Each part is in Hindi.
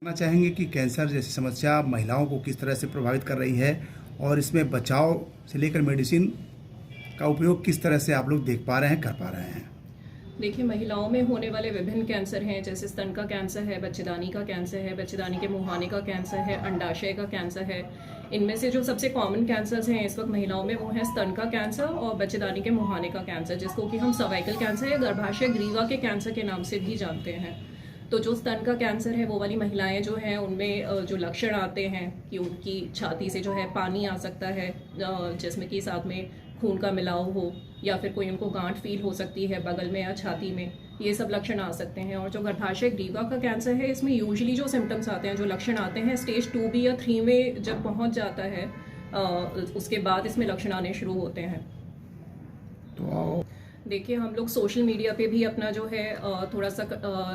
जानना चाहेंगे कि कैंसर जैसी समस्या महिलाओं को किस तरह से प्रभावित कर रही है और इसमें बचाव से लेकर मेडिसिन का उपयोग किस तरह से आप लोग देख पा रहे हैं, कर पा रहे हैं। देखिए, महिलाओं में होने वाले विभिन्न कैंसर हैं, जैसे स्तन का कैंसर है, बच्चेदानी का कैंसर है, बच्चेदानी के मुहाने का कैंसर है, अंडाशय का कैंसर है। इनमें से जो सबसे कॉमन कैंसर्स हैं इस वक्त महिलाओं में, वो है स्तन का कैंसर और बच्चेदानी के मुहाने का कैंसर, जिसको कि हम सर्वाइकल कैंसर या गर्भाशय ग्रीवा के कैंसर के नाम से भी जानते हैं। तो जो स्तन का कैंसर है, वो वाली महिलाएं जो हैं उनमें जो लक्षण आते हैं कि उनकी छाती से जो है पानी आ सकता है, जिसमें कि साथ में खून का मिलाव हो, या फिर कोई उनको गांठ फील हो सकती है बगल में या छाती में, ये सब लक्षण आ सकते हैं। और जो गर्भाशय ग्रीवा का कैंसर है, इसमें यूजुअली जो सिम्टम्स आते हैं, जो लक्षण आते हैं, स्टेज 2B या 3 में जब पहुंच जाता है, उसके बाद इसमें लक्षण आने शुरू होते हैं। तो देखिए, हम लोग सोशल मीडिया पे भी अपना जो है थोड़ा सा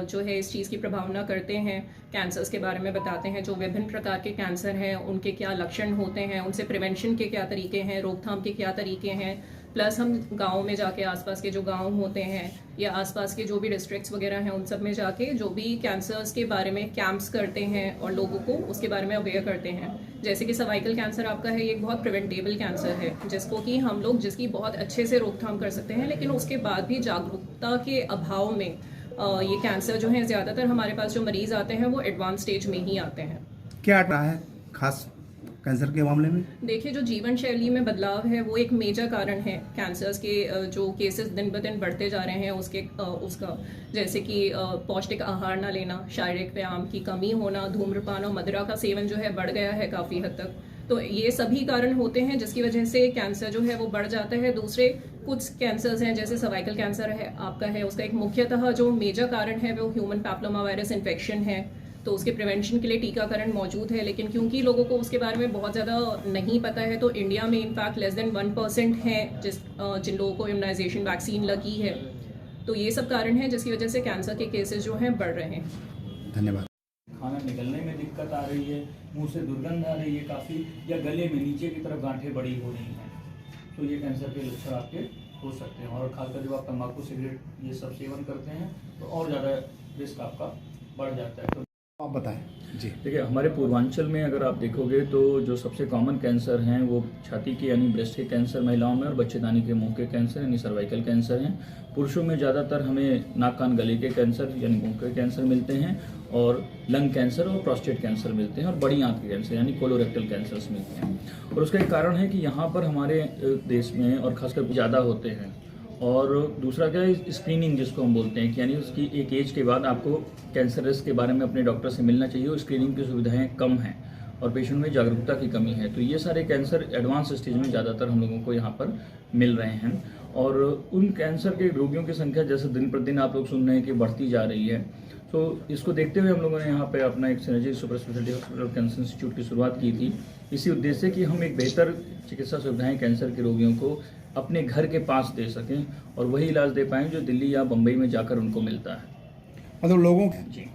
जो है इस चीज़ की प्रभावना करते हैं, कैंसर्स के बारे में बताते हैं, जो विभिन्न प्रकार के कैंसर हैं उनके क्या लक्षण होते हैं, उनसे प्रिवेंशन के क्या तरीके हैं, रोकथाम के क्या तरीके हैं। प्लस हम गाँव में जाके, आसपास के जो गाँव होते हैं या आसपास के जो भी डिस्ट्रिक्ट्स वगैरह हैं, उन सब में जाके जो भी कैंसर्स के बारे में कैंप्स करते हैं और लोगों को उसके बारे में अवेयर करते हैं। जैसे कि सर्वाइकल कैंसर आपका है, ये एक बहुत प्रिवेंटेबल कैंसर है, जिसको कि हम लोग जिसकी बहुत अच्छे से रोकथाम कर सकते हैं, लेकिन उसके बाद भी जागरूकता के अभाव में ये कैंसर जो है, ज़्यादातर हमारे पास जो मरीज आते हैं वो एडवांस स्टेज में ही आते हैं। क्या रहा है खास कैंसर के मामले में? देखिए, जो जीवन शैली में बदलाव है वो एक मेजर कारण है कैंसर्स के। जो केसेस दिन ब दिन बढ़ते जा रहे हैं उसका जैसे कि पौष्टिक आहार ना लेना, शारीरिक व्यायाम की कमी होना, धूम्रपान और मदिरा का सेवन जो है बढ़ गया है काफ़ी हद तक। तो ये सभी कारण होते हैं जिसकी वजह से कैंसर जो है वो बढ़ जाता है। दूसरे कुछ कैंसर्स हैं, जैसे सर्वाइकल कैंसर है आपका है, उसका एक मुख्यतः जो मेजर कारण है वो ह्यूमन पैप्लोमा वायरस इन्फेक्शन है। तो उसके प्रिवेंशन के लिए टीकाकरण मौजूद है, लेकिन क्योंकि लोगों को उसके बारे में बहुत ज़्यादा नहीं पता है, तो इंडिया में इनफैक्ट लेस देन 1% है जिन लोगों को इम्यूनाइजेशन वैक्सीन लगी है। तो ये सब कारण है जिसकी वजह से कैंसर के केसेस जो हैं बढ़ रहे हैं। धन्यवाद। खाना निकलने में दिक्कत आ रही है, मुंह से दुर्गंध आ रही है काफ़ी, या गले में नीचे की तरफ गांठें बड़ी हो रही हैं, तो ये कैंसर के लक्षण आपके हो सकते हैं। और खासकर जब आप तंबाकू, सिगरेट ये सब सेवन करते हैं तो और ज़्यादा रिस्क आपका बढ़ जाता है। तो आप बताएं जी। देखिए, हमारे पूर्वांचल में अगर आप देखोगे तो जो सबसे कॉमन कैंसर हैं वो छाती के यानी ब्रेस्ट के कैंसर महिलाओं में, और बच्चेदानी के मुंह के कैंसर यानी सर्वाइकल कैंसर हैं। पुरुषों में ज़्यादातर हमें नाक कान गले के कैंसर यानी मुंह के कैंसर मिलते हैं, और लंग कैंसर और प्रोस्टेट कैंसर मिलते हैं, और बड़ी आंत के कैंसर यानी कोलोरेक्टल कैंसर्स मिलते हैं। और उसका एक कारण है कि यहाँ पर हमारे देश में और खासकर ज़्यादा होते हैं। और दूसरा क्या है, स्क्रीनिंग जिसको हम बोलते हैं कि यानी उसकी एक एज के बाद आपको कैंसर रिस्क के बारे में अपने डॉक्टर से मिलना चाहिए, और स्क्रीनिंग की सुविधाएं कम हैं और पेशेंट में जागरूकता की कमी है। तो ये सारे कैंसर एडवांस स्टेज में ज़्यादातर हम लोगों को यहाँ पर मिल रहे हैं। और उन कैंसर के रोगियों की संख्या जैसे दिन प्रतिदिन आप लोग सुन रहे हैं कि बढ़ती जा रही है। तो इसको देखते हुए हम लोगों ने यहाँ पे अपना एक synergy super speciality hospital cancer institute की शुरुआत की थी, इसी उद्देश्य से कि हम एक बेहतर चिकित्सा सुविधाएं कैंसर के रोगियों को अपने घर के पास दे सकें और वही इलाज दे पाएं जो दिल्ली या बम्बई में जाकर उनको मिलता है। मतलब लोगों जी,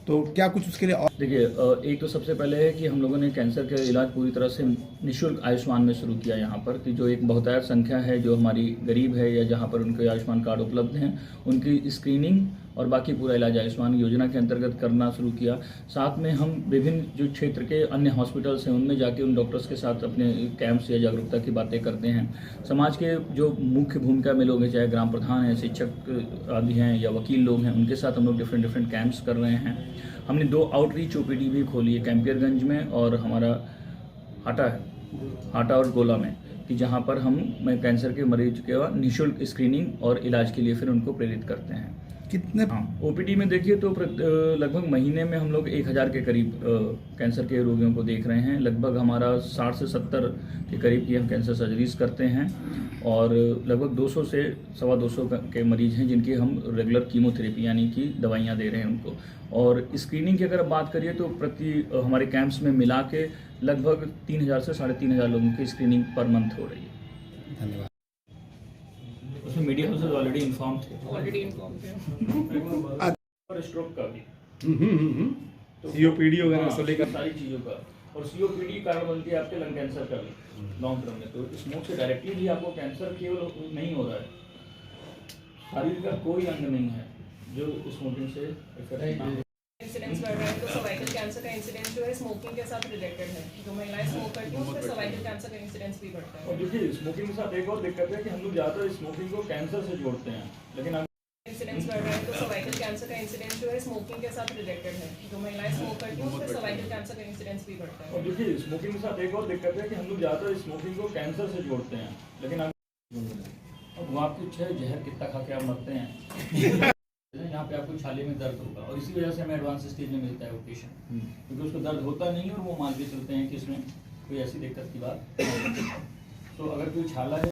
तो क्या कुछ उसके लिए देखिए, एक तो सबसे पहले है कि हम लोगों ने कैंसर का इलाज पूरी तरह से निःशुल्क आयुष्मान में शुरू किया यहाँ पर, कि जो एक बहुतायत संख्या है जो हमारी गरीब है या जहाँ पर उनके आयुष्मान कार्ड उपलब्ध हैं, उनकी स्क्रीनिंग और बाकी पूरा इलाज आयुष्मान योजना के अंतर्गत करना शुरू किया। साथ में हम विभिन्न जो क्षेत्र के अन्य हॉस्पिटल्स हैं उनमें जाके उन डॉक्टर्स के साथ अपने कैंप्स या जागरूकता की बातें करते हैं। समाज के जो मुख्य भूमिका में लोग हैं, चाहे ग्राम प्रधान हैं, शिक्षक आदि हैं या वकील लोग हैं, उनके साथ हम लोग डिफरेंट कैंप्स कर रहे हैं। हमने 2 आउटरीच OPD भी खोली है, कैंपियरगंज में और हमारा हाटा और गोला में, कि जहाँ पर हम कैंसर के मरीज के निःशुल्क स्क्रीनिंग और इलाज के लिए फिर उनको प्रेरित करते हैं। कितने? हाँ, OPD में देखिए तो लगभग महीने में हम लोग 1000 के करीब कैंसर के रोगियों को देख रहे हैं। लगभग हमारा 60 से 70 के करीब की हम कैंसर सर्जरीज करते हैं, और लगभग 200 से 225 के मरीज हैं जिनकी हम रेगुलर कीमोथेरेपी यानी कि दवाइयाँ दे रहे हैं उनको। और स्क्रीनिंग की अगर बात करिए तो हमारे कैंप्स में मिला के लगभग 3000 से 3500 लोगों की स्क्रीनिंग पर मंथ हो रही है। धन्यवाद। उसमें मीडिया हाउसेज ऑलरेडी इन्फॉर्म थे और स्ट्रोक का भी, तो COPD वगैरह सब लेकर सारी चीज़ों का, और COPD कारण बनती है आपके लंग कैंसर का भी लॉन्ग टर्म में। तो स्मोक से डायरेक्टली भी आपको कैंसर केवल नहीं हो रहा है, शरीर का कोई अंग नहीं है जो स्मोकिंग से इफेक्ट ना हो। इंसिडेंस बढ़ रहा है तो सर्वाइकल कैंसर का इंसिडेंस जो है स्मोकिंग के साथ रिलेटेड है। जो महिलाएं स्मोक करती हैं उसमें सर्वाइकल कैंसर का इंसिडेंस भी बढ़ता है। और देखिए स्मोकिंग के साथ एक और दिक्कत है कि हम लोग ज़्यादातर स्मोकिंग को कैंसर से जोड़ते हैं, लेकिन इंसिडेंस बढ़ रहा है तो सर्वाइकल कैंसर का इंसिडेंस जो है स्मोकिंग के साथ रिलेटेड है। जो महिलाएं स्मोक करती हैं उसमें सर्वाइकल कैंसर का इंसिडेंस भी बढ़ता है। और देखिए स्मोकिंग के साथ एक और दिक्कत है कि हम लोग ज़्यादातर स्मोकिंग को कैंसर से जोड़ते हैं, लेकिन अब वो आपकी इच्छा है जहर कितना खा के आप मरते हैं। यहाँ पे आपको छाले में दर्द होगा और इसी वजह से हमें एडवांस स्टेज में मिलता है वो पेशेंट, क्योंकि उसको दर्द होता नहीं है और वो मान के चलते हैं कि इसमें कोई ऐसी दिक्कत की बात नहीं है। तो अगर कोई छाला है